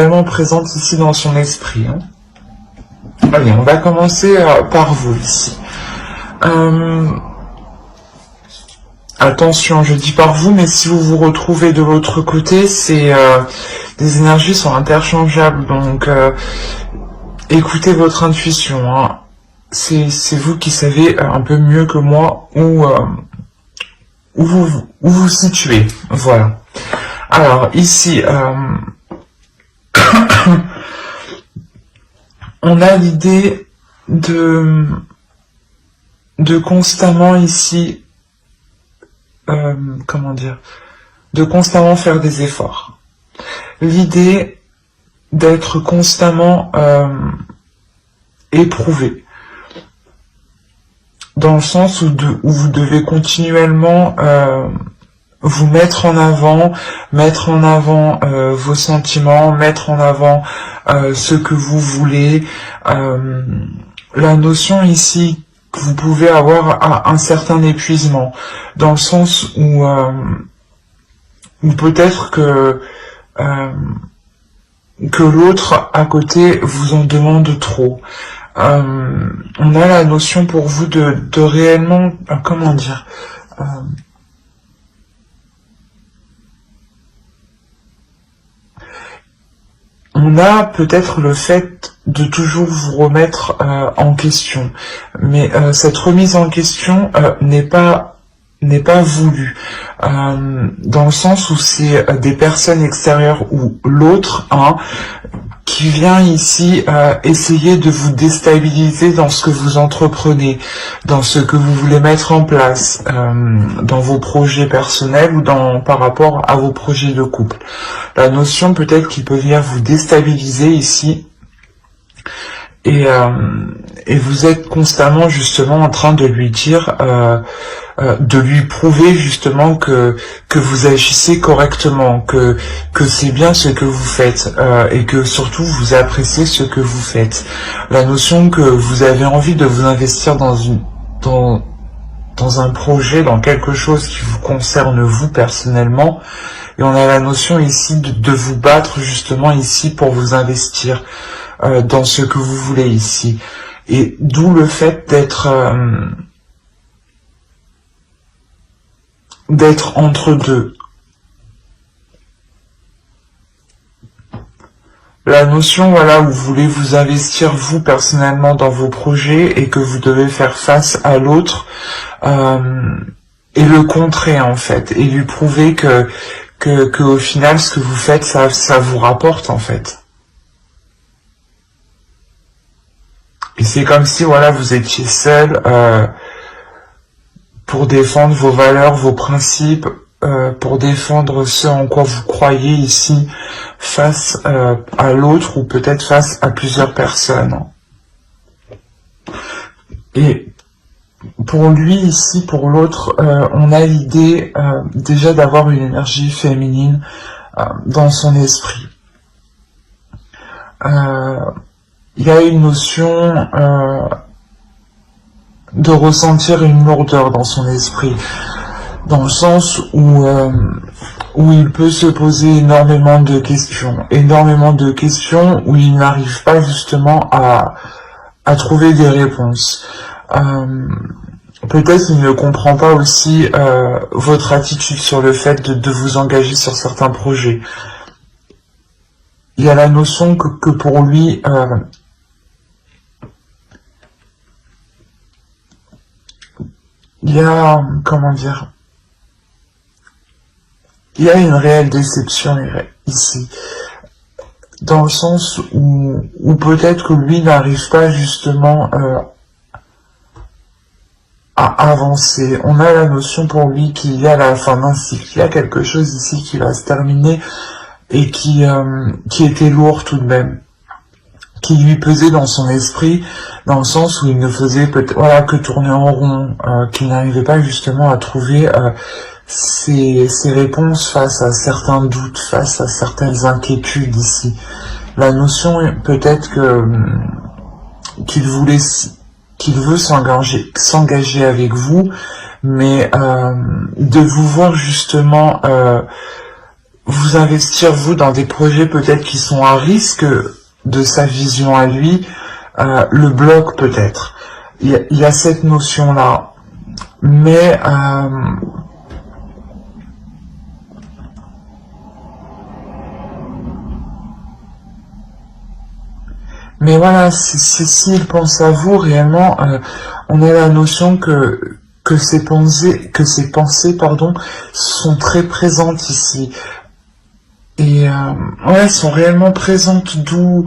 vraiment présente ici dans son esprit. Hein. Allez, on va commencer par vous ici. Attention, je dis par vous, mais si vous vous retrouvez de l'autre côté, c'est les énergies sont interchangeables, donc écoutez votre intuition. Hein. C'est vous qui savez un peu mieux que moi où vous situez. Voilà. Alors ici, on a l'idée de constamment ici, comment dire, de constamment faire des efforts. L'idée d'être constamment éprouvé, dans le sens où vous devez continuellement vous mettre en avant vos sentiments, mettre en avant ce que vous voulez. La notion ici que vous pouvez avoir un certain épuisement, dans le sens où peut-être que l'autre à côté vous en demande trop. On a la notion pour vous de réellement, comment dire, on a peut-être le fait de toujours vous remettre en question, mais cette remise en question n'est pas voulu, dans le sens où c'est des personnes extérieures ou l'autre, hein, qui vient ici essayer de vous déstabiliser dans ce que vous entreprenez, dans ce que vous voulez mettre en place, dans vos projets personnels ou par rapport à vos projets de couple. La notion peut-être qu'il peut venir vous déstabiliser ici, et vous êtes constamment justement en train de lui dire, de lui prouver justement que vous agissez correctement, que c'est bien ce que vous faites, et que surtout vous appréciez ce que vous faites. La notion que vous avez envie de vous investir dans un projet, dans quelque chose qui vous concerne vous personnellement, et on a la notion ici de vous battre justement ici pour vous investir dans ce que vous voulez ici. Et d'où le fait d'être entre deux. La notion, voilà, où vous voulez vous investir vous personnellement dans vos projets et que vous devez faire face à l'autre et le contrer en fait, et lui prouver que au final ce que vous faites ça vous rapporte en fait. Et c'est comme si voilà vous étiez seul pour défendre vos valeurs, vos principes, pour défendre ce en quoi vous croyez ici face à l'autre ou peut-être face à plusieurs personnes. Et pour lui ici, pour l'autre, on a l'idée déjà d'avoir une énergie féminine dans son esprit. Il y a une notion de ressentir une lourdeur dans son esprit, dans le sens où il peut se poser énormément de questions où il n'arrive pas justement à trouver des réponses. Peut-être qu'il ne comprend pas aussi votre attitude sur le fait de vous engager sur certains projets. Il y a la notion que pour lui, il y a, comment dire, il y a une réelle déception ici, dans le sens où peut-être que lui n'arrive pas justement à avancer. On a la notion pour lui qu'il y a la fin d'un cycle, il y a quelque chose ici qui va se terminer et qui était lourd tout de même, qui lui pesait dans son esprit, dans le sens où il ne faisait peut-être voilà que tourner en rond, qu'il n'arrivait pas justement à trouver ses réponses face à certains doutes, face à certaines inquiétudes ici. La notion peut-être qu'il veut s'engager avec vous, mais de vous voir justement vous investir, vous, dans des projets peut-être qui sont à risque de sa vision à lui, le bloque peut-être. Il y a cette notion-là. Mais voilà, s'il pense à vous, réellement, on a la notion que ces pensées, pardon, sont très présentes ici. Et ouais, sont réellement présentes, d'où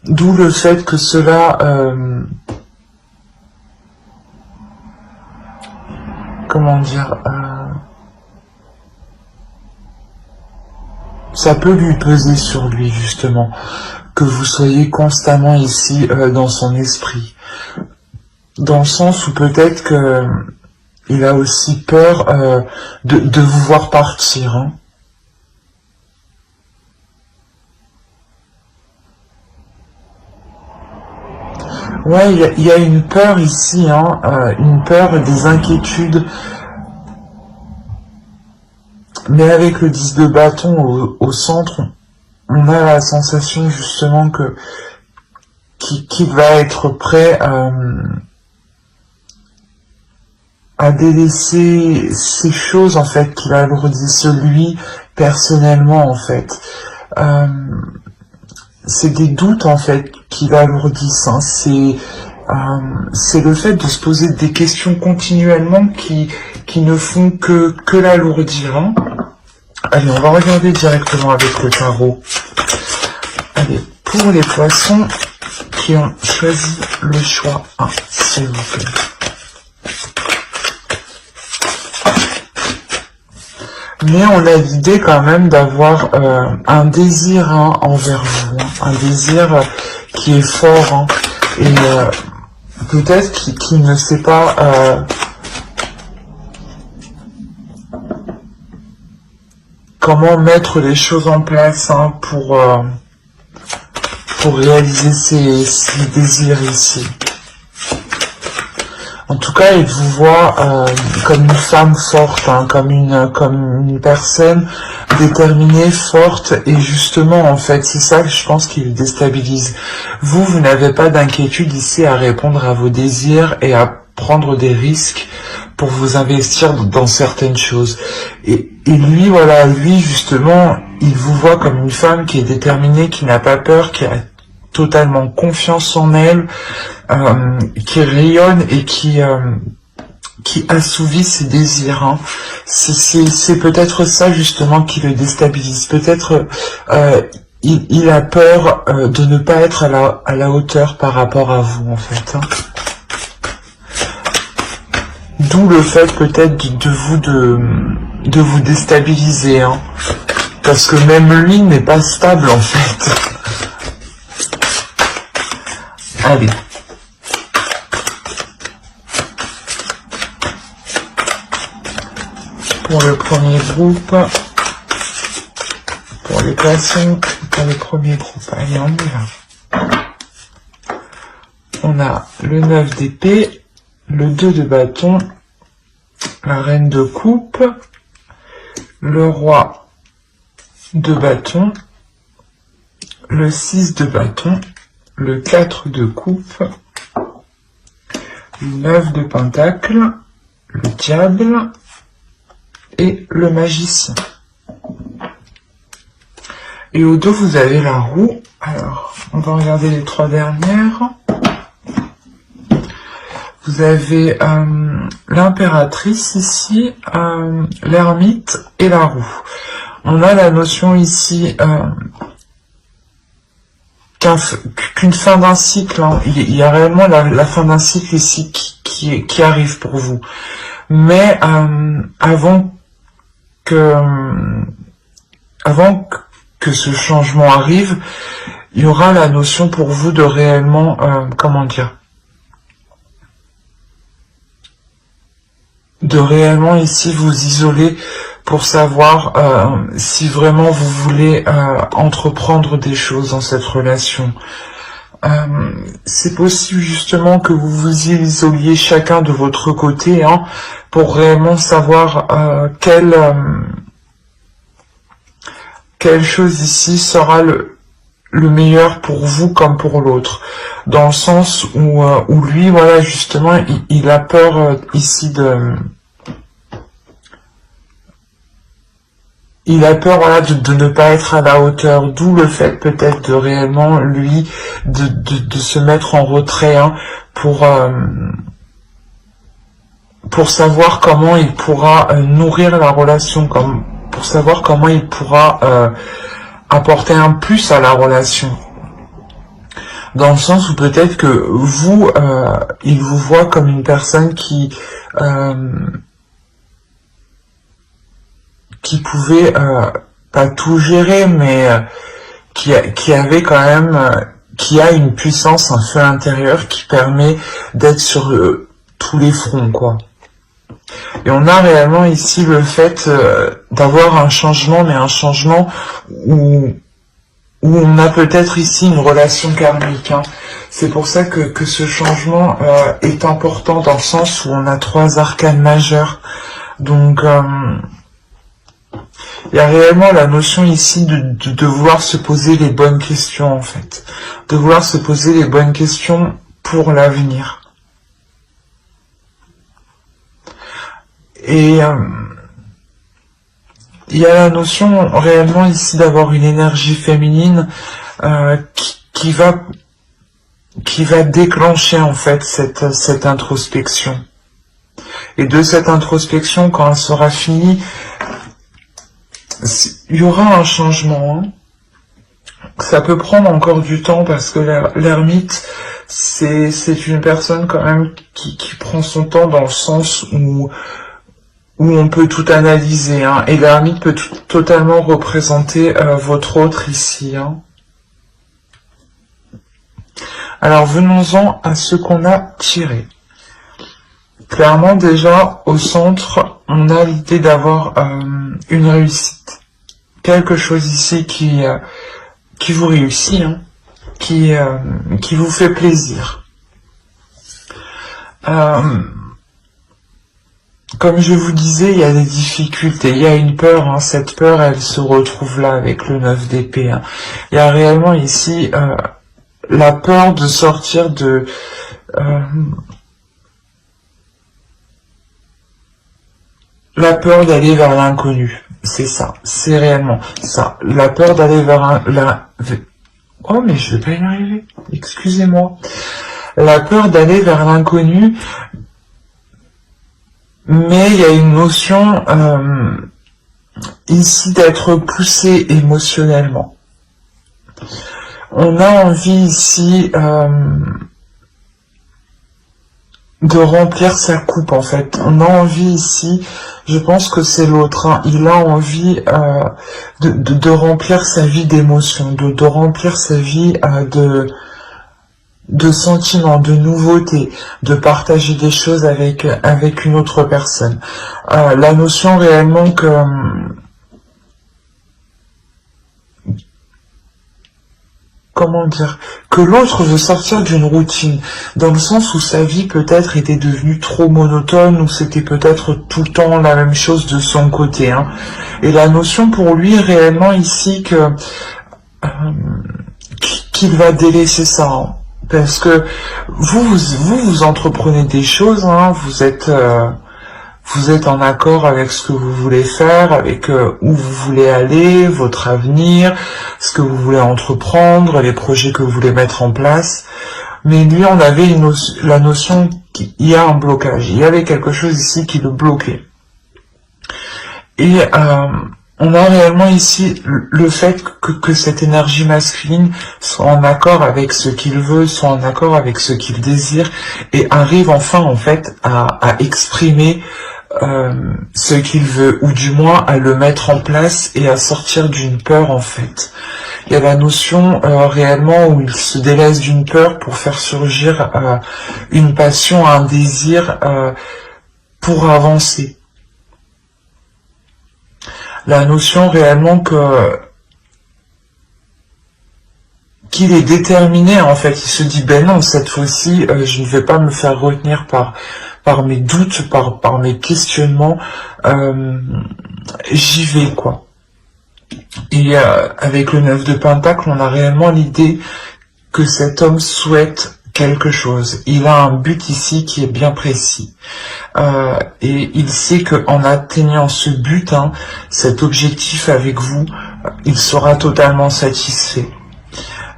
le fait que cela, comment dire, ça peut lui peser sur lui, justement, que vous soyez constamment ici dans son esprit. Dans le sens où peut-être que il a aussi peur de vous voir partir. Hein. Ouais, il y a une peur ici, hein, une peur et des inquiétudes. Mais avec le 10 de bâton au centre, on a la sensation justement que qu'il va être prêt à délaisser ces choses en fait qui l'alourdissent lui personnellement en fait. C'est des doutes en fait qui l'alourdissent. Hein. C'est le fait de se poser des questions continuellement qui ne font que l'alourdir. Hein. Allez, on va regarder directement avec le tarot. Allez, pour les poissons qui ont choisi le choix 1, s'il vous plaît. Mais on a l'idée quand même d'avoir un désir envers vous, hein, un désir qui est fort, hein, et peut-être qu'il ne sait pas comment mettre les choses en place hein, pour réaliser ces désirs ici. En tout cas, il vous voit comme une femme forte, hein, comme une personne déterminée, forte, et justement, en fait, c'est ça que je pense qui le déstabilise. Vous n'avez pas d'inquiétude ici à répondre à vos désirs et à prendre des risques pour vous investir dans certaines choses. Et lui, voilà, lui, justement, il vous voit comme une femme qui est déterminée, qui n'a pas peur, qui a totalement confiance en elle, qui rayonne et qui assouvit ses désirs. Hein. C'est peut-être ça justement qui le déstabilise. Peut-être il a peur de ne pas être à la hauteur par rapport à vous en fait. Hein. D'où le fait peut-être de vous déstabiliser. Hein. Parce que même lui n'est pas stable en fait. Allez. Pour le premier groupe, pour les poissons, pour le premier groupe, allez, on y va. On a le 9 d'épée, le 2 de bâton, la reine de coupe, le roi de bâton, le 6 de bâton, le 4 de coupe, le 9 de pentacle, le diable et le magicien. Et au dos, vous avez la roue. Alors, on va regarder les 3 dernières. Vous avez l'impératrice ici, l'ermite et la roue. On a la notion ici qu'une fin d'un cycle, hein. Il y a réellement la fin d'un cycle ici qui arrive pour vous. Mais avant que ce changement arrive, il y aura la notion pour vous de réellement, comment dire, de réellement ici vous isoler pour savoir si vraiment vous voulez entreprendre des choses dans cette relation. C'est possible justement que vous vous isoliez chacun de votre côté, hein, pour réellement savoir quelle chose ici sera le meilleur pour vous comme pour l'autre, dans le sens où lui, voilà, justement, il a peur ici il a peur, voilà, de ne pas être à la hauteur, d'où le fait peut-être de réellement, lui, de se mettre en retrait, hein, pour savoir comment il pourra nourrir la relation, pour savoir comment il pourra apporter un plus à la relation. Dans le sens où peut-être que vous, il vous voit comme une personne qui pouvait pas tout gérer, mais qui avait quand même, qui a une puissance, un feu intérieur qui permet d'être sur tous les fronts, quoi. Et on a réellement ici le fait d'avoir un changement, mais un changement où on a peut-être ici une relation karmique, hein. C'est pour ça que ce changement est important, dans le sens où on a 3 arcanes majeures. Donc, il y a réellement la notion ici de vouloir se poser les bonnes questions, en fait. De vouloir se poser les bonnes questions pour l'avenir. Et il y a la notion réellement ici d'avoir une énergie féminine qui va déclencher en fait cette introspection. Et de cette introspection, quand elle sera finie, il y aura un changement. Hein. Ça peut prendre encore du temps parce que l'ermite, c'est une personne quand même qui prend son temps, dans le sens où on peut tout analyser, hein, et l'ermite peut totalement représenter votre autre ici. Hein. Alors venons-en à ce qu'on a tiré. Clairement déjà, au centre, on a l'idée d'avoir une réussite. Quelque chose ici qui vous réussit, hein, qui vous fait plaisir. Comme je vous disais, il y a des difficultés, il y a une peur, hein, cette peur, elle se retrouve là avec le 9 d'épée. Hein. Il y a réellement ici la peur de sortir de... la peur d'aller vers l'inconnu, c'est ça, c'est réellement ça. La peur d'aller vers Oh, mais je vais pas y arriver, excusez-moi. La peur d'aller vers l'inconnu, mais il y a une notion ici d'être poussé émotionnellement. On a envie ici de remplir sa coupe, en fait. On a envie ici, je pense que c'est l'autre, hein, il a envie de remplir sa vie d'émotions, de remplir sa vie de sentiments, de nouveautés, de partager des choses avec une autre personne. La notion réellement que comment dire, que l'autre veut sortir d'une routine, dans le sens où sa vie peut-être était devenue trop monotone, ou c'était peut-être tout le temps la même chose de son côté. Hein. Et la notion pour lui réellement ici qu'il va délaisser ça. Hein. Parce que vous entreprenez des choses, hein, vous êtes en accord avec ce que vous voulez faire, avec où vous voulez aller, votre avenir, ce que vous voulez entreprendre, les projets que vous voulez mettre en place. Mais lui, on avait la notion qu'il y a un blocage, il y avait quelque chose ici qui le bloquait. Et on a réellement ici le fait que cette énergie masculine soit en accord avec ce qu'il veut, soit en accord avec ce qu'il désire, et arrive enfin en fait à exprimer ce qu'il veut, ou du moins à le mettre en place et à sortir d'une peur en fait. Il y a la notion réellement où il se délaisse d'une peur pour faire surgir une passion, un désir pour avancer. La notion réellement qu'il est déterminé en fait, il se dit ben non, cette fois-ci je ne vais pas me faire retenir par mes doutes, par mes questionnements, j'y vais quoi. Et avec le 9 de Pentacle, on a réellement l'idée que cet homme souhaite quelque chose. Il a un but ici qui est bien précis. Et il sait qu'en atteignant ce but, cet objectif avec vous, il sera totalement satisfait.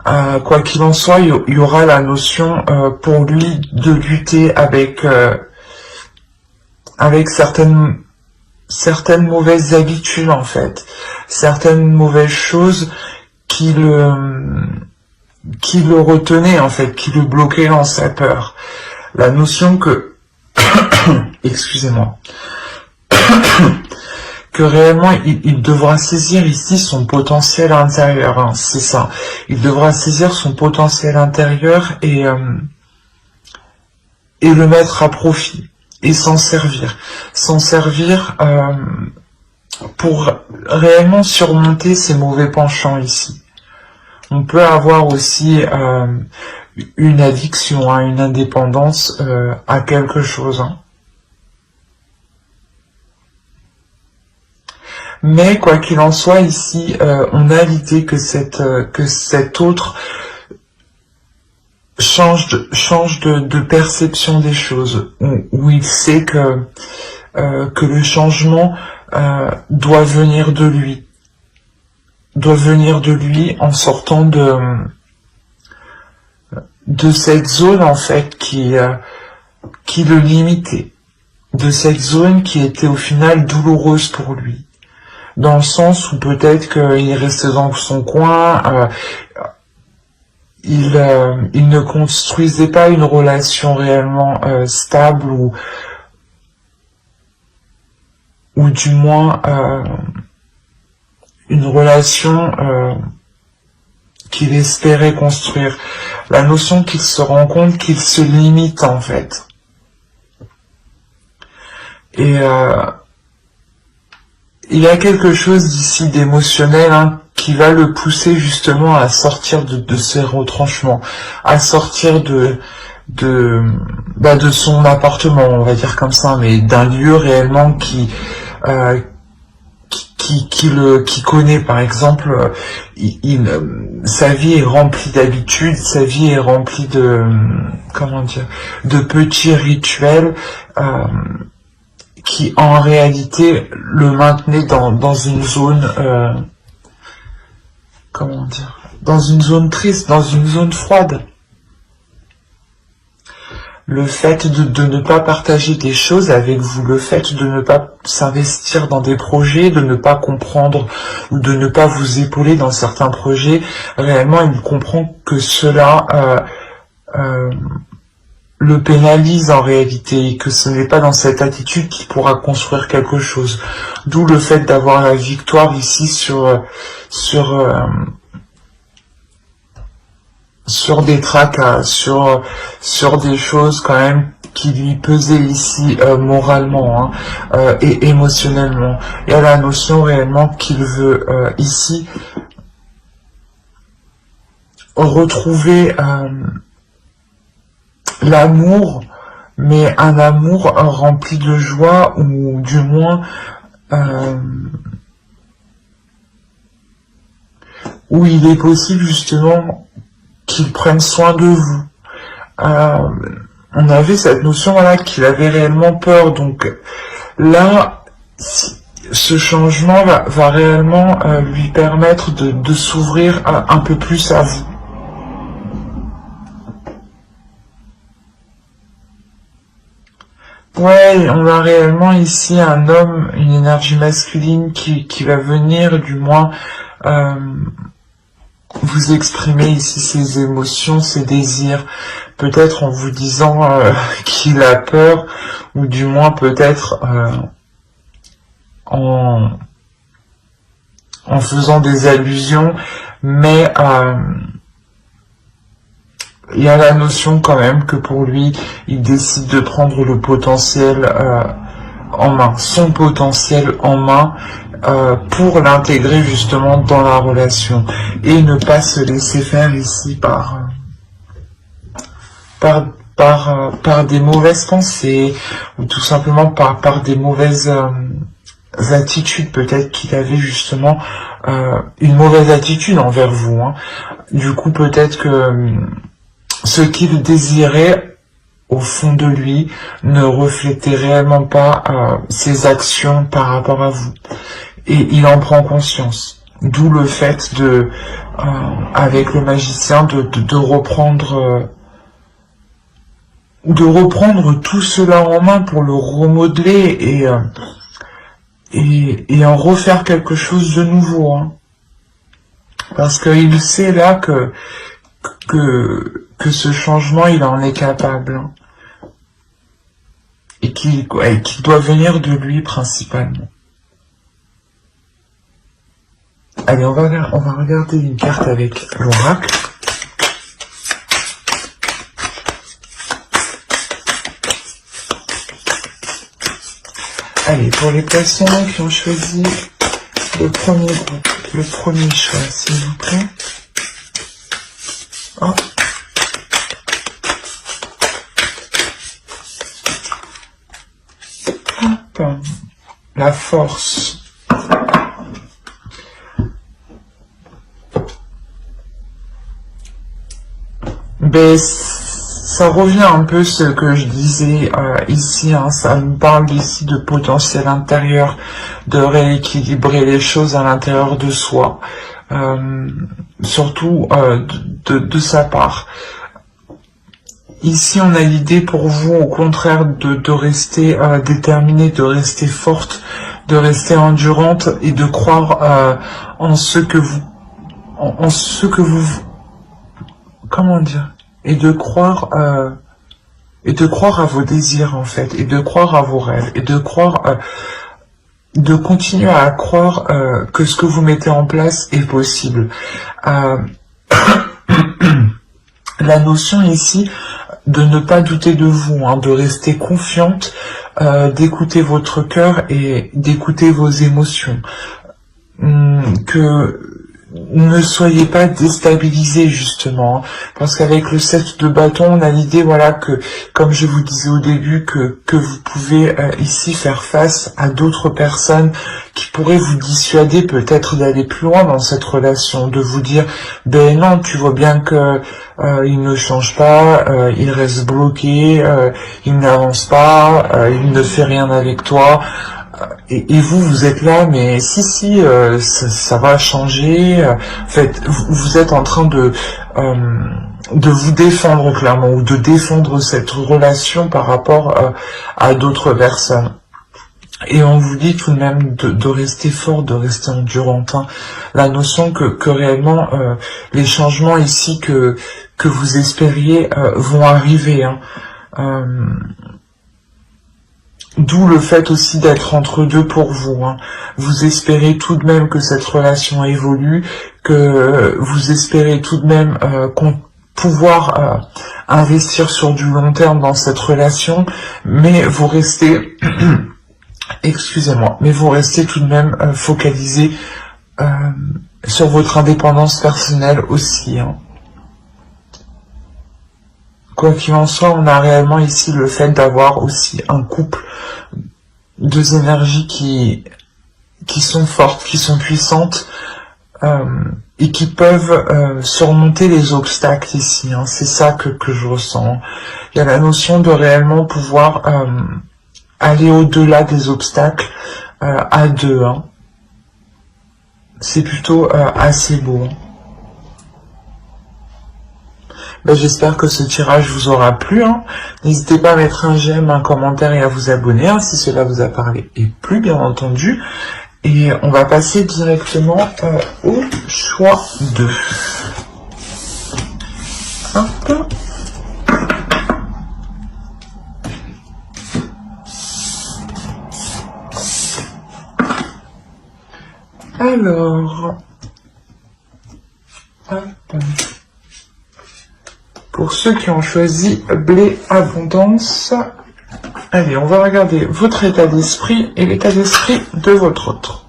Quoi qu'il en soit, il y aura la notion pour lui de lutter avec certaines mauvaises habitudes en fait, certaines mauvaises choses qui le retenaient en fait, qui le bloquaient dans sa peur. La notion que excusez-moi, que réellement il devra saisir ici son potentiel intérieur, c'est ça. Il devra saisir son potentiel intérieur et le mettre à profit et s'en servir pour réellement surmonter ses mauvais penchants ici. On peut avoir aussi une addiction, une indépendance à quelque chose. Mais quoi qu'il en soit, ici, on a l'idée que cet autre change de perception des choses, où il sait que le changement doit venir de lui, en sortant de cette zone en fait qui le limitait, de cette zone qui était au final douloureuse pour lui. Dans le sens où peut-être qu'il restait dans son coin, il ne construisait pas une relation réellement stable ou du moins une relation qu'il espérait construire. La notion qu'il se rend compte qu'il se limite en fait. Et il y a quelque chose d'ici d'émotionnel qui va le pousser justement à sortir de ses retranchements, à sortir de son appartement, on va dire comme ça, mais d'un lieu réellement qui connaît. Par exemple, sa vie est remplie d'habitudes, sa vie est remplie de de petits rituels qui en réalité le maintenaient dans une zone dans une zone triste, dans une zone froide. Le fait de ne pas partager des choses avec vous, le fait de ne pas s'investir dans des projets, de ne pas comprendre ou de ne pas vous épauler dans certains projets, réellement il comprend que cela le pénalise en réalité, et que ce n'est pas dans cette attitude qu'il pourra construire quelque chose. D'où le fait d'avoir la victoire ici sur des tracas, sur des choses quand même qui lui pesaient ici moralement et émotionnellement. Il y a la notion réellement qu'il veut ici retrouver l'amour, mais un amour rempli de joie, ou du moins où il est possible justement qu'il prenne soin de vous. On avait cette notion qu'il avait réellement peur, donc là ce changement va réellement lui permettre de s'ouvrir un peu plus à vous. Ouais, on a réellement ici un homme, une énergie masculine qui va venir, du moins, vous exprimer ici ses émotions, ses désirs, peut-être en vous disant qu'il a peur, ou du moins peut-être en faisant des allusions, mais il y a la notion quand même que pour lui, il décide de prendre le potentiel en main, son potentiel en main, pour l'intégrer justement dans la relation, et ne pas se laisser faire ici par des mauvaises pensées, ou tout simplement par des mauvaises attitudes peut-être qu'il avait justement une mauvaise attitude envers vous. Hein. Du coup, peut-être que ce qu'il désirait au fond de lui ne reflétait réellement pas ses actions par rapport à vous. Et il en prend conscience. D'où le fait de, avec le magicien, de reprendre tout cela en main pour le remodeler et en refaire quelque chose de nouveau. Hein. Parce qu'il sait là que ce changement, il en est capable. Hein. Et qu'il doit venir de lui principalement. Allez, on va regarder une carte avec l'oracle. Allez, pour les poissons qui ont choisi le premier groupe, le premier choix, s'il vous plaît. Oh. Hop. La force. Ben, ça revient un peu ce que je disais ici, hein, ça me parle ici de potentiel intérieur, de rééquilibrer les choses à l'intérieur de soi, surtout de sa part. Ici, on a l'idée pour vous, au contraire, de rester déterminée, de rester forte, de rester endurante et de croire en ce que vous, comment dire, et de croire à vos désirs en fait, et de croire à vos rêves, et de croire, de continuer à croire que ce que vous mettez en place est possible. La notion ici de ne pas douter de vous, hein, de rester confiante, d'écouter votre cœur et d'écouter vos émotions. Que ne soyez pas déstabilisés justement, parce qu'avec le 7 de bâton, on a l'idée, voilà, que, comme je vous disais au début, que vous pouvez ici faire face à d'autres personnes qui pourraient vous dissuader peut-être d'aller plus loin dans cette relation, de vous dire, ben non, tu vois bien que il ne change pas, il reste bloqué, il n'avance pas, il ne fait rien avec toi. Et vous êtes là, mais si, ça va changer. En fait, vous êtes en train de vous défendre clairement, ou de défendre cette relation par rapport à d'autres personnes. Et on vous dit tout de même de rester fort, de rester endurante. Hein. La notion que réellement les changements ici que vous espériez vont arriver. Hein. D'où le fait aussi d'être entre deux pour vous. Hein. Vous espérez tout de même que cette relation évolue, que vous espérez tout de même pouvoir investir sur du long terme dans cette relation, mais vous restez, excusez-moi, mais vous restez tout de même focalisé sur votre indépendance personnelle aussi. Hein. Quoi qu'il en soit, on a réellement ici le fait d'avoir aussi un couple, deux énergies qui sont fortes, qui sont puissantes, et qui peuvent surmonter les obstacles ici. Hein. C'est ça que je ressens. Il y a la notion de réellement pouvoir aller au-delà des obstacles à deux. Hein. C'est plutôt assez beau. Hein. Ben, j'espère que ce tirage vous aura plu. Hein. N'hésitez pas à mettre un j'aime, un commentaire et à vous abonner hein, si cela vous a parlé et plu, bien entendu. Et on va passer directement au choix 2. Hop. Alors, hop. Pour ceux qui ont choisi blé abondance, allez, on va regarder votre état d'esprit et l'état d'esprit de votre autre.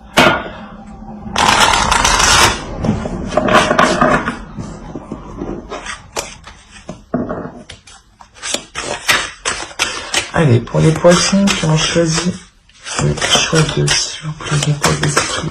Allez, pour les poissons qui ont choisi Le choix de, s'il vous plaît, l'état d'esprit.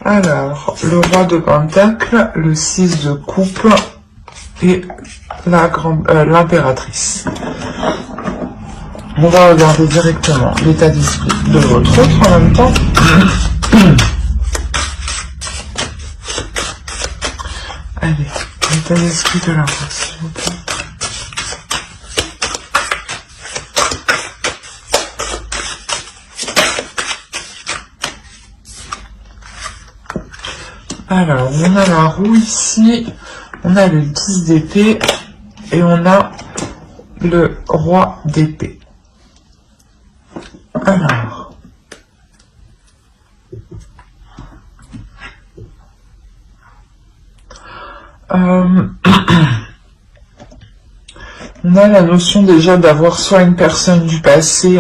Alors, le roi de Pentacle, le 6 de coupe et l'impératrice. On va regarder directement l'état d'esprit de votre autre en même temps. Allez, l'état d'esprit de la rose, s'il vous plaît. Alors, on a la roue ici, on a le 10 d'épée et on a le roi d'épée. Alors, on a la notion déjà d'avoir soit une personne du passé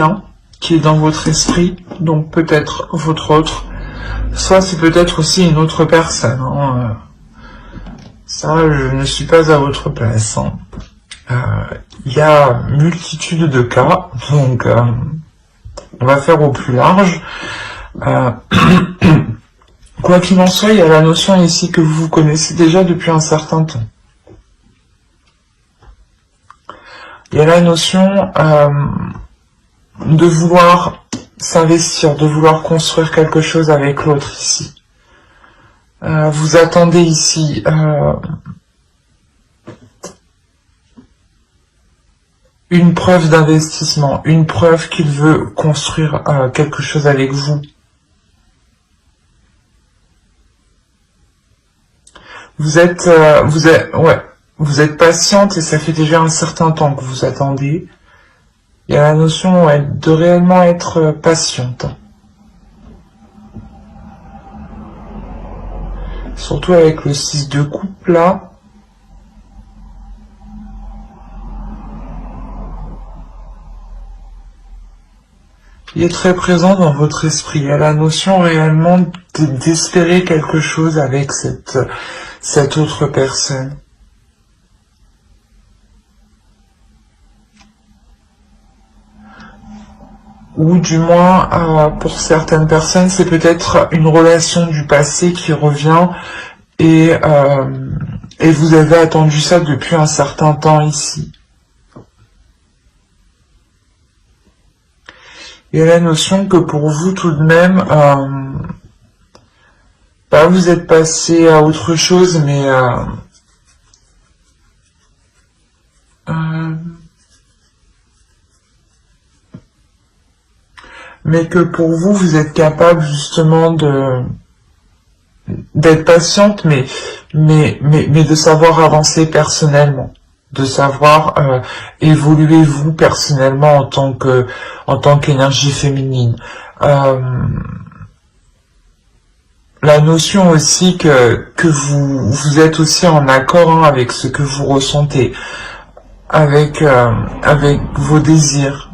qui est dans votre esprit, donc peut-être votre autre, soit c'est peut-être aussi une autre personne. Ça, je ne suis pas à votre place. Il y a multitude de cas, donc on va faire au plus large. Quoi qu'il en soit, il y a la notion ici que vous connaissez déjà depuis un certain temps. Il y a la notion de vouloir s'investir, de vouloir construire quelque chose avec l'autre ici. Vous attendez ici une preuve d'investissement, une preuve qu'il veut construire quelque chose avec vous. Vous êtes patiente et ça fait déjà un certain temps que vous attendez. Il y a la notion de réellement être patiente. Surtout avec le 6 de coupe là. Il est très présent dans votre esprit. Il y a la notion réellement d'espérer quelque chose avec cette autre personne. Ou du moins, pour certaines personnes, c'est peut-être une relation du passé qui revient et vous avez attendu ça depuis un certain temps ici. Il y a la notion que pour vous tout de même, vous êtes passé à autre chose, mais que pour vous, vous êtes capable justement d'être patiente, mais de savoir avancer personnellement, de savoir évoluer vous personnellement en tant qu'énergie féminine. La notion aussi que vous êtes aussi en accord avec ce que vous ressentez, avec vos désirs.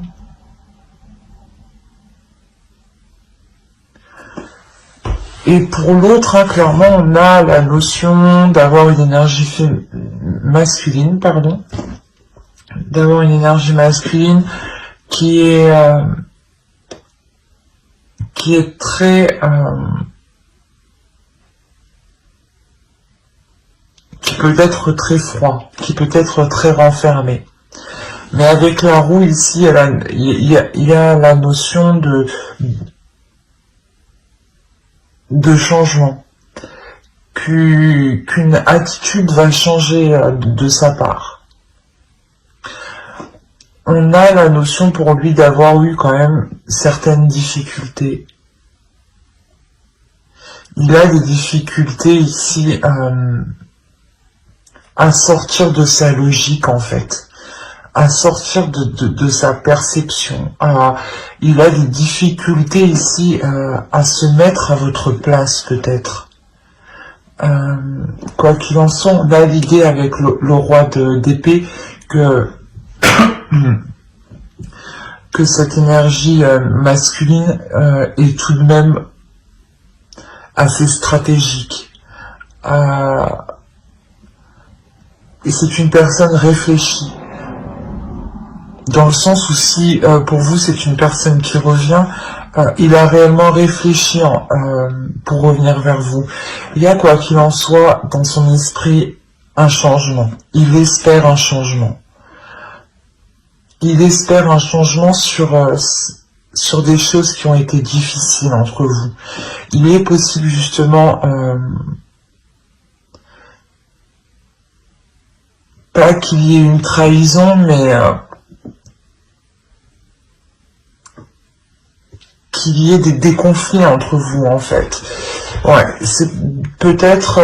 Et pour l'autre, clairement, on a la notion d'avoir une énergie masculine, d'avoir une énergie masculine qui est très qui peut être très froid, qui peut être très renfermé. Mais avec la roue ici, il y a la notion de changement, qu'une attitude va changer de sa part. On a la notion pour lui d'avoir eu quand même certaines difficultés. Il a des difficultés ici à sortir de sa logique en fait, à sortir de sa perception. Il a des difficultés ici à se mettre à votre place peut-être. Quoi qu'il en soit, on a l'idée avec le roi d'épée que cette énergie masculine est tout de même assez stratégique. Et c'est une personne réfléchie. Dans le sens où si pour vous c'est une personne qui revient, il a réellement réfléchi pour revenir vers vous. Il y a quoi qu'il en soit dans son esprit un changement. Il espère un changement. Il espère un changement sur des choses qui ont été difficiles entre vous. Il est possible justement, pas qu'il y ait une trahison, mais qu'il y ait des conflits entre vous en fait. Ouais, c'est peut-être...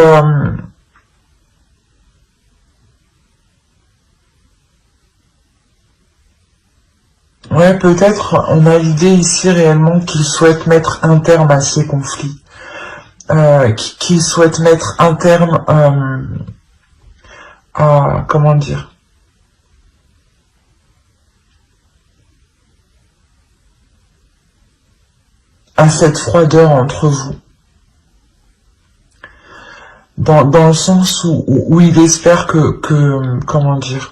ouais, peut-être on a l'idée ici réellement qu'il souhaite mettre un terme à ces conflits. Qu'il souhaite mettre un terme à... comment dire, à cette froideur entre vous. Dans le sens où il espère comment dire,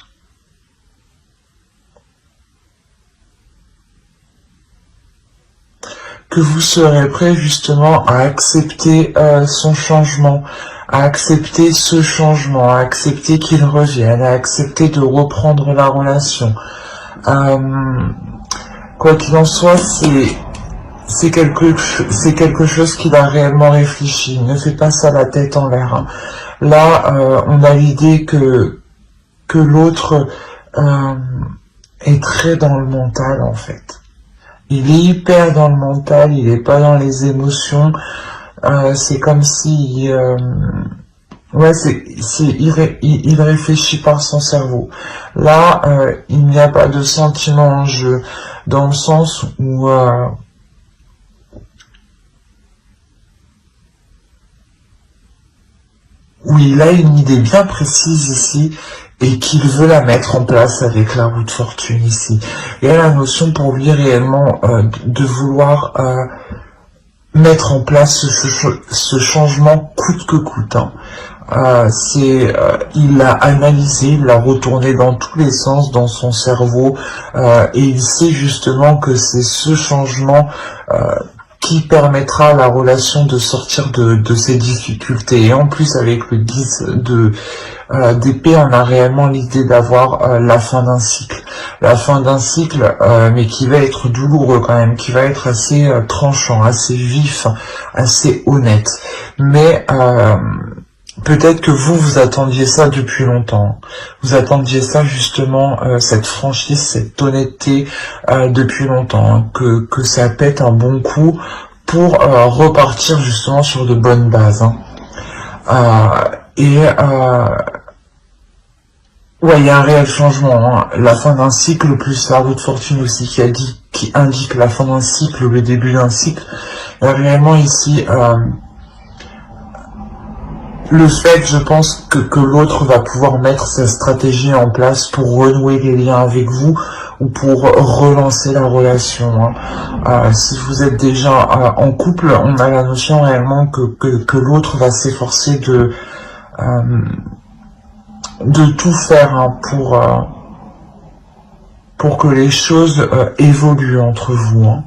que vous serez prêt justement à accepter son changement, à accepter ce changement, à accepter qu'il revienne, à accepter de reprendre la relation. Quoi qu'il en soit, c'est quelque chose qu'il a réellement réfléchi. Ne fais pas ça la tête en l'air. Hein. Là, on a l'idée que l'autre est très dans le mental en fait. Il est hyper dans le mental, il est pas dans les émotions. C'est comme si ouais, il réfléchit par son cerveau. Là, il n'y a pas de sentiment en jeu, dans le sens où il a une idée bien précise ici et qu'il veut la mettre en place avec la roue de fortune ici. Il y a la notion pour lui réellement de vouloir mettre en place ce changement coûte que coûte. Hein. Il l'a analysé, il l'a retourné dans tous les sens dans son cerveau et il sait justement que c'est ce changement qui permettra à la relation de sortir de ses difficultés. Et en plus, avec le 10 d'épée, on a réellement l'idée d'avoir la fin d'un cycle. La fin d'un cycle, mais qui va être douloureux quand même, qui va être assez tranchant, assez vif, assez honnête. Mais peut-être que vous attendiez ça depuis longtemps. Vous attendiez ça justement, cette franchise, cette honnêteté depuis longtemps. Hein, que ça pète un bon coup pour repartir justement sur de bonnes bases. Hein. Ouais, il y a un réel changement. Hein. La fin d'un cycle plus la roue de fortune aussi qui indique la fin d'un cycle, le début d'un cycle. Il y a réellement ici... le fait, je pense, que l'autre va pouvoir mettre sa stratégie en place pour renouer les liens avec vous ou pour relancer la relation. Hein. Si vous êtes déjà en couple, on a la notion réellement que l'autre va s'efforcer de tout faire hein, pour que les choses évoluent entre vous. Hein.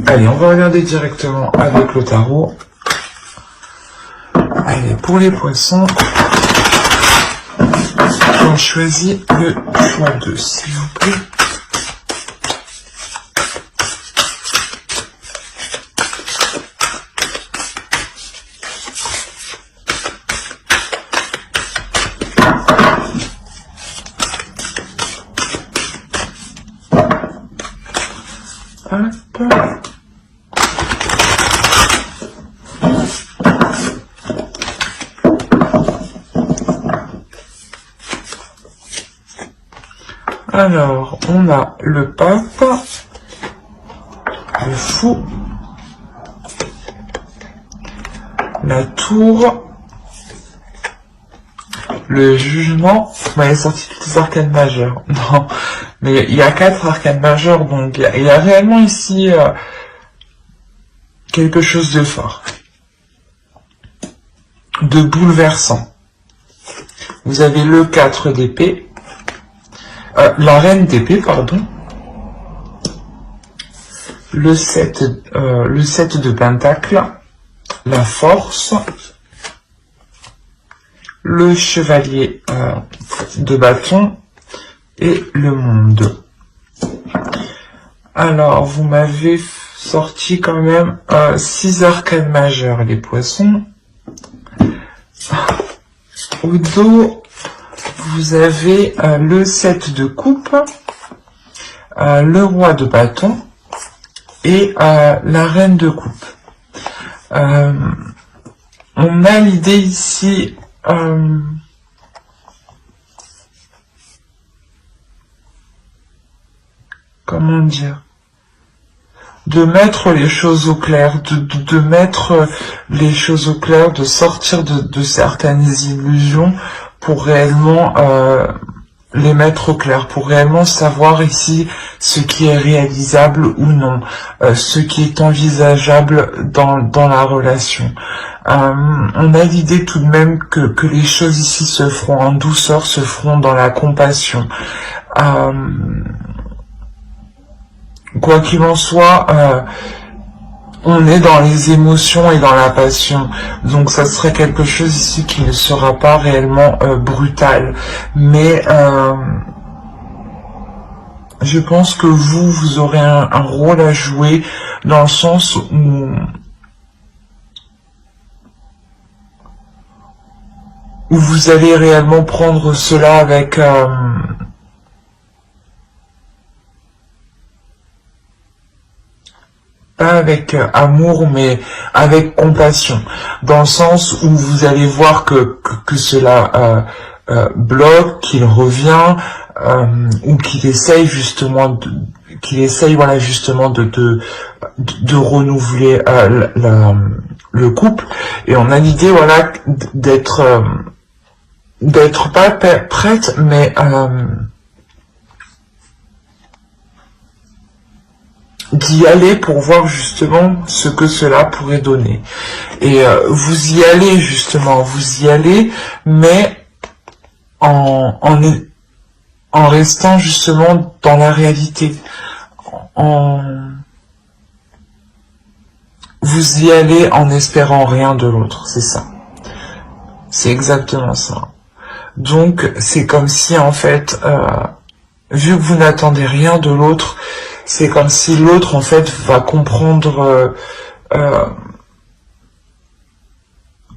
Allez, on va regarder directement avec le tarot. Allez, pour les poissons, on choisit le choix 2, s'il vous plaît. Hop. Alors, on a le pape, le fou, la tour Le jugement, vous m'avez sorti toutes les arcanes majeures. Non, mais il y a 4 arcanes majeures, donc il y a réellement ici quelque chose de fort, de bouleversant. Vous avez le 4 d'épée, la reine d'épée, pardon, le 7 de pentacle, la force, le chevalier de bâton et le monde. Alors, vous m'avez sorti quand même 6 arcanes majeures, les poissons. Au dos, vous avez le 7 de coupe, le roi de bâton et la reine de coupe. On a l'idée ici comment dire, de mettre les choses au clair, de mettre les choses au clair, de sortir de certaines illusions pour réellement les mettre au clair, pour réellement savoir ici ce qui est réalisable ou non, ce qui est envisageable dans la relation. On a l'idée tout de même que les choses ici se feront en douceur, se feront dans la compassion. Quoi qu'il en soit, on est dans les émotions et dans la passion, donc ça serait quelque chose ici qui ne sera pas réellement brutal, mais je pense que vous aurez un rôle à jouer dans le sens où vous allez réellement prendre cela avec pas avec amour, mais avec compassion, dans le sens où vous allez voir que cela bloque, qu'il revient, ou qu'il essaye justement voilà justement de renouveler le couple. Et on a l'idée voilà d'être pas prête, mais d'y aller pour voir justement ce que cela pourrait donner. Et vous y allez justement, vous y allez, mais en restant justement dans la réalité. Vous y allez en espérant rien de l'autre, c'est ça. C'est exactement ça. Donc c'est comme si en fait, vu que vous n'attendez rien de l'autre, c'est comme si l'autre en fait va comprendre pas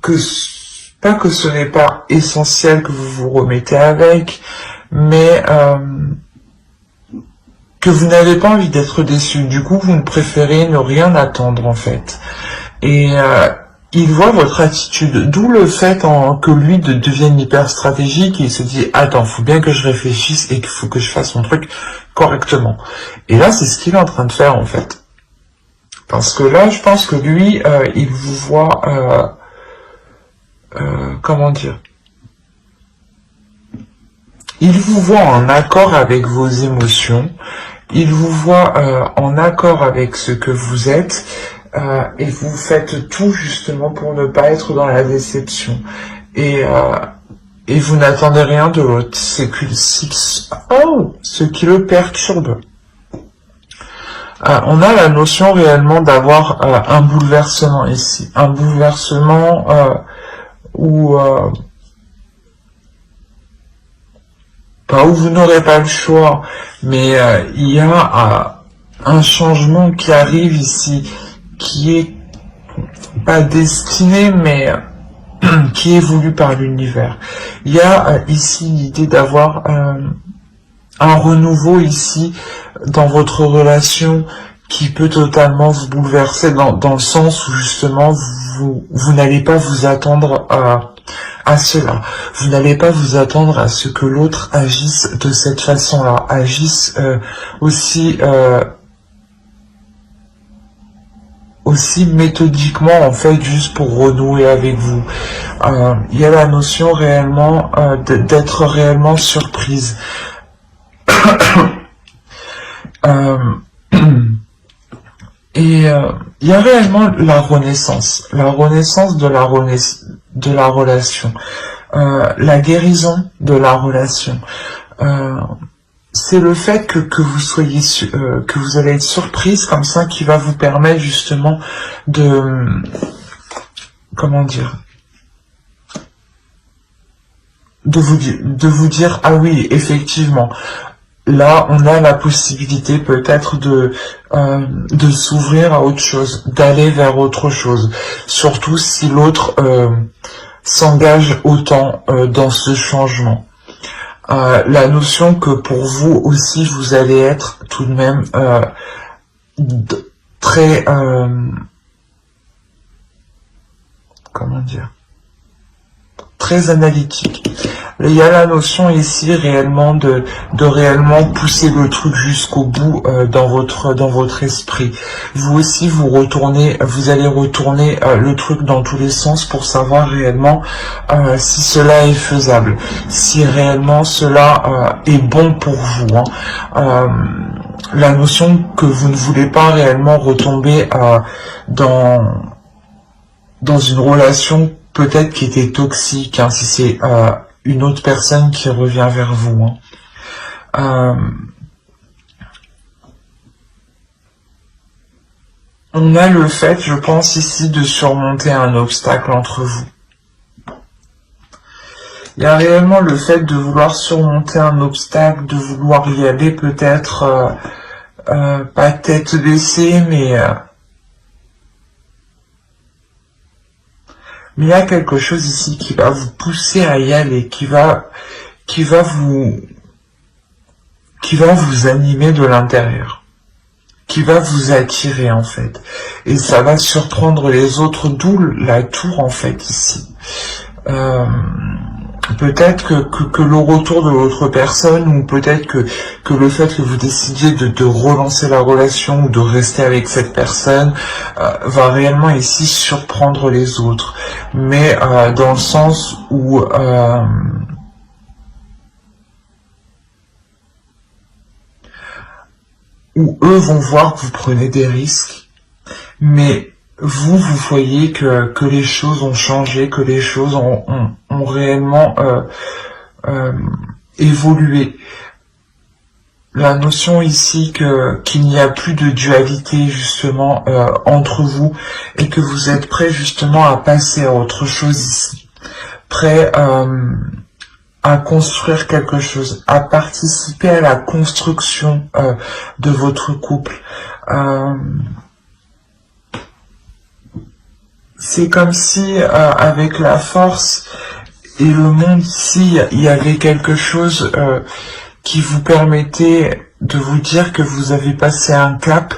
que ce n'est pas essentiel que vous vous remettez avec, mais que vous n'avez pas envie d'être déçu. Du coup, vous ne préférez ne rien attendre en fait. Et il voit votre attitude, d'où le fait que lui devienne hyper stratégique et il se dit attends, faut bien que je réfléchisse et qu'il faut que je fasse mon truc correctement. Et là, c'est ce qu'il est en train de faire en fait. Parce que là, je pense que lui, il vous voit, comment dire, il vous voit en accord avec vos émotions, il vous voit en accord avec ce que vous êtes, et vous faites tout justement pour ne pas être dans la déception. Et vous n'attendez rien de l'autre. C'est ce qui le perturbe. On a la notion réellement d'avoir un bouleversement ici. Un bouleversement où pas où vous n'aurez pas le choix, mais il y a un changement qui arrive ici, qui est pas destiné, mais qui est voulu par l'univers. Il y a ici l'idée d'avoir un renouveau ici dans votre relation qui peut totalement vous bouleverser dans le sens où justement vous n'allez pas vous attendre à cela. Vous n'allez pas vous attendre à ce que l'autre agisse de cette façon-là, agisse aussi aussi méthodiquement en fait juste pour renouer avec vous. Il y a la notion réellement d'être réellement surprise. Et il y a réellement la renaissance de la relation, la guérison de la relation. C'est le fait que vous soyez que vous allez être surprise comme ça qui va vous permettre justement de comment dire de vous dire ah oui effectivement là on a la possibilité peut-être de s'ouvrir à autre chose, d'aller vers autre chose, surtout si l'autre s'engage autant dans ce changement. La notion que pour vous aussi vous allez être tout de même très comment dire, très analytique. Il y a la notion ici réellement de réellement pousser le truc jusqu'au bout dans votre esprit. Vous aussi vous allez retourner le truc dans tous les sens pour savoir réellement si cela est faisable, si réellement cela est bon pour vous. La notion que vous ne voulez pas réellement retomber dans une relation peut-être qui était toxique, si c'est une autre personne qui revient vers vous. On a le fait, je pense ici, de surmonter un obstacle entre vous. Il y a réellement le fait de vouloir surmonter un obstacle, de vouloir y aller peut-être pas tête baissée, mais il y a quelque chose ici qui va vous pousser à y aller, qui va vous animer de l'intérieur, qui va vous attirer en fait. Et ça va surprendre les autres, d'où la tour en fait ici. Peut-être que le retour de l'autre personne, ou peut-être que le fait que vous décidiez de relancer la relation ou de rester avec cette personne va réellement ici surprendre les autres, mais dans le sens où eux vont voir que vous prenez des risques, mais vous voyez que les choses ont changé, que les choses ont réellement évolué. La notion ici qu'il n'y a plus de dualité justement entre vous, et que vous êtes prêt justement à passer à autre chose ici, prêt à construire quelque chose, à participer à la construction de votre couple. C'est comme si avec la force et le monde ici, il y avait quelque chose qui vous permettait de vous dire que vous avez passé un cap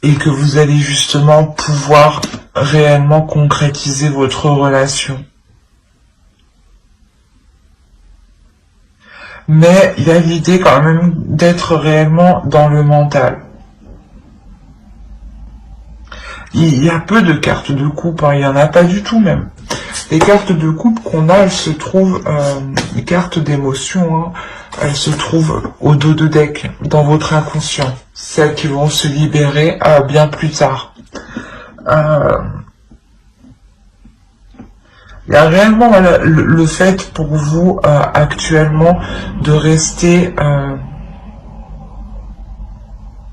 et que vous allez justement pouvoir réellement concrétiser votre relation. Mais il y a l'idée quand même d'être réellement dans le mental. Il y a peu de cartes de coupe, il n'y en a pas du tout même. Les cartes de coupe qu'on a, elles se trouvent, les cartes d'émotion, elles se trouvent au dos de deck, dans votre inconscient. Celles qui vont se libérer bien plus tard. Il y a réellement le fait pour vous actuellement de rester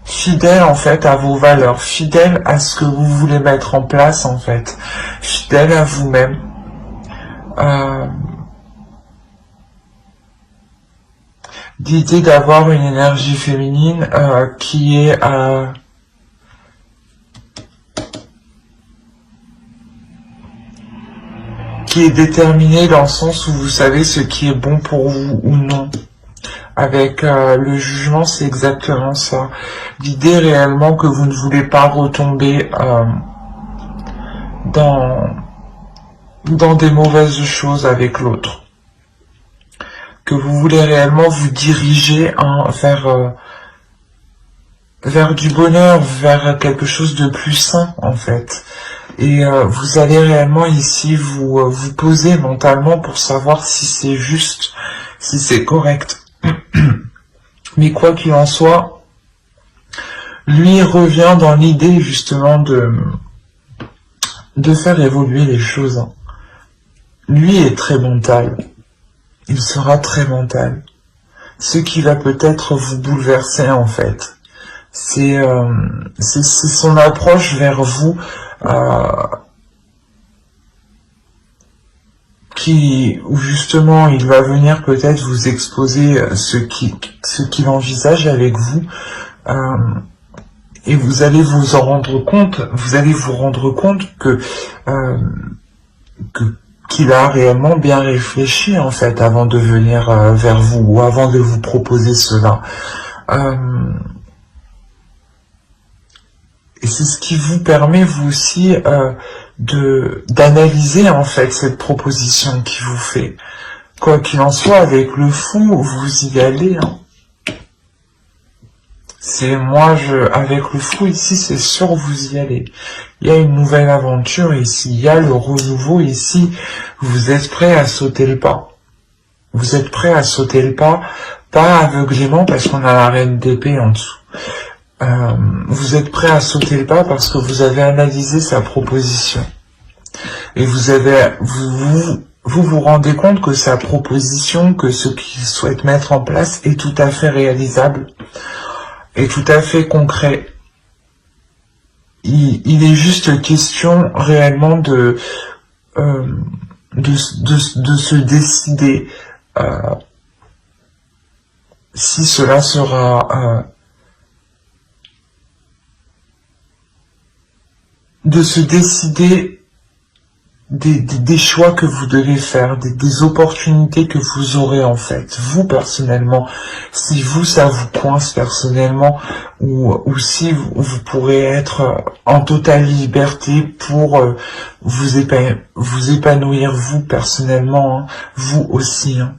fidèle en fait à vos valeurs, fidèle à ce que vous voulez mettre en place en fait, fidèle à vous-même. L'idée d'avoir une énergie féminine qui est déterminée dans le sens où vous savez ce qui est bon pour vous ou non. Avec le jugement, c'est exactement ça. L'idée réellement que vous ne voulez pas retomber dans des mauvaises choses avec l'autre. Que vous voulez réellement vous diriger vers vers du bonheur, vers quelque chose de plus sain en fait. Et vous allez réellement ici vous poser mentalement pour savoir si c'est juste, si c'est correct. Mais quoi qu'il en soit, lui revient dans l'idée justement de faire évoluer les choses. Lui est très mental. Il sera très mental. Ce qui va peut-être vous bouleverser en fait. C'est son approche vers vous où justement il va venir peut-être vous exposer ce qu'il envisage avec vous, et vous allez vous en rendre compte, vous allez vous rendre compte qu'il a réellement bien réfléchi en fait avant de venir vers vous ou avant de vous proposer cela. Et c'est ce qui vous permet vous aussi d'analyser en fait cette proposition qu'il vous fait. Quoi qu'il en soit, avec le fou, vous y allez. Hein. Avec le fou ici, c'est sûr vous y allez. Il y a une nouvelle aventure ici, il y a le renouveau ici. Vous êtes prêt à sauter le pas. Vous êtes prêt à sauter le pas, pas aveuglément parce qu'on a la reine d'épée en dessous. Vous êtes prêt à sauter le pas parce que vous avez analysé sa proposition. Et vous rendez compte que sa proposition, que ce qu'il souhaite mettre en place est tout à fait réalisable, est tout à fait concret. Il est juste question réellement de se décider si cela sera de se décider des choix que vous devez faire, des opportunités que vous aurez en fait, vous personnellement, si vous ça vous coince personnellement, ou si vous pourrez être en totale liberté pour vous épanouir vous personnellement, hein, vous aussi. Hein.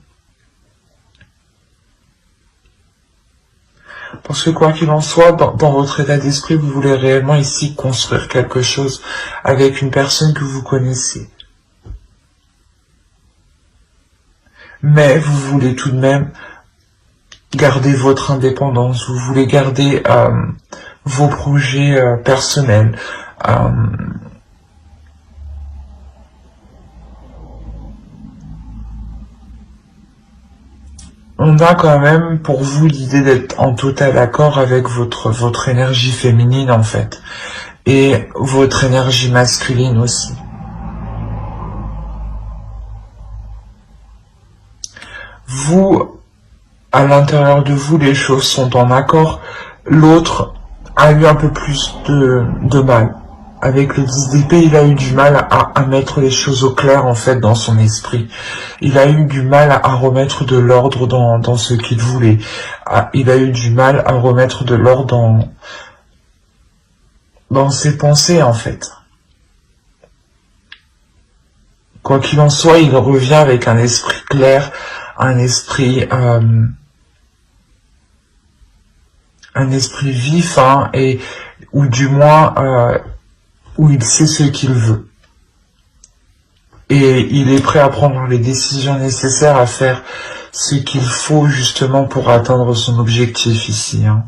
Parce que quoi qu'il en soit, dans votre état d'esprit, vous voulez réellement ici construire quelque chose avec une personne que vous connaissez. Mais vous voulez tout de même garder votre indépendance, vous voulez garder vos projets personnels. On a quand même pour vous l'idée d'être en total accord avec votre énergie féminine en fait, et votre énergie masculine aussi. Vous, à l'intérieur de vous, les choses sont en accord, l'autre a eu un peu plus de mal. Avec le 10 d'épée, il a eu du mal à mettre les choses au clair en fait dans son esprit. Il a eu du mal à remettre de l'ordre dans ce qu'il voulait. Il a eu du mal à remettre de l'ordre dans ses pensées en fait. Quoi qu'il en soit, il revient avec un esprit clair, un esprit vif, hein, et ou du moins où il sait ce qu'il veut. Et il est prêt à prendre les décisions nécessaires, à faire ce qu'il faut justement pour atteindre son objectif ici. Hein.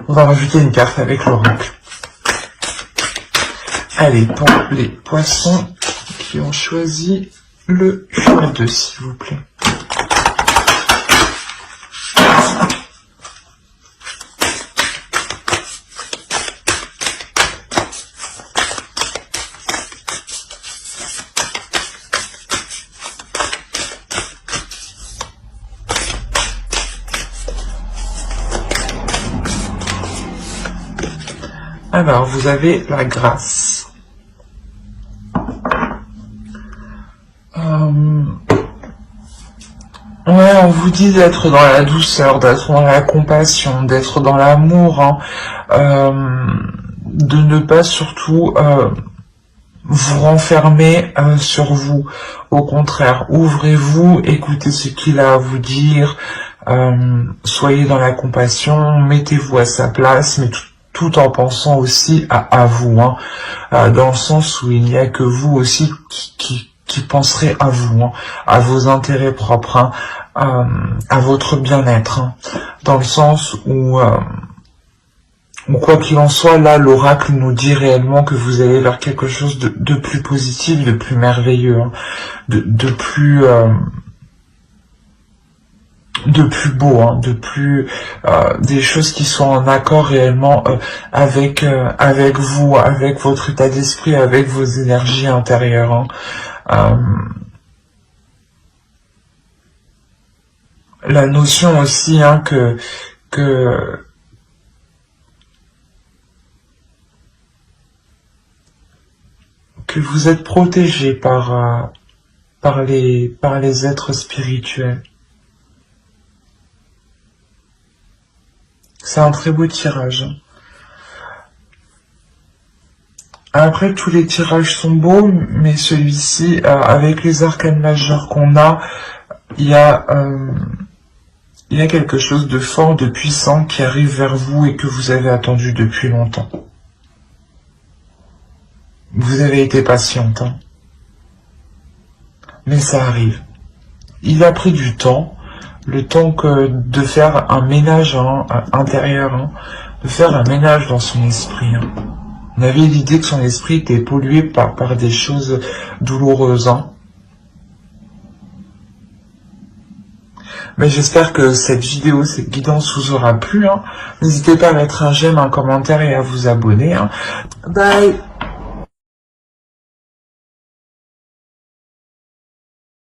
On va rajouter une carte avec l'oracle. Allez, pour les poissons qui ont choisi le choix 2, s'il vous plaît. Alors, vous avez la grâce. Ouais, on vous dit d'être dans la douceur, d'être dans la compassion, d'être dans l'amour, hein, de ne pas surtout vous renfermer sur vous. Au contraire, ouvrez-vous, écoutez ce qu'il a à vous dire, Soyez dans la compassion, mettez-vous à sa place, mais tout en pensant aussi à vous, hein, dans le sens où il n'y a que vous aussi qui penserez à vous, hein, à vos intérêts propres, hein, à votre bien-être, hein, dans le sens où quoi qu'il en soit, là, l'oracle nous dit réellement que vous allez vers quelque chose de plus positif, de plus merveilleux, hein, de plus beau, hein, des choses qui sont en accord réellement avec vous, avec votre état d'esprit, avec vos énergies intérieures, hein. La notion aussi, hein, que vous êtes protégé par les êtres spirituels. C'est un très beau tirage. Après, tous les tirages sont beaux, mais celui-ci, avec les arcanes majeures qu'on a, il y a quelque chose de fort, de puissant qui arrive vers vous et que vous avez attendu depuis longtemps. Vous avez été patiente, hein. Mais ça arrive. Il a pris du temps, le temps de faire un ménage, hein, intérieur, hein, de faire un ménage dans son esprit, hein. On avait l'idée que son esprit était pollué par des choses douloureuses, hein. Mais j'espère que cette vidéo, cette guidance vous aura plu, hein. N'hésitez pas à mettre un j'aime, un commentaire et à vous abonner, hein. Bye.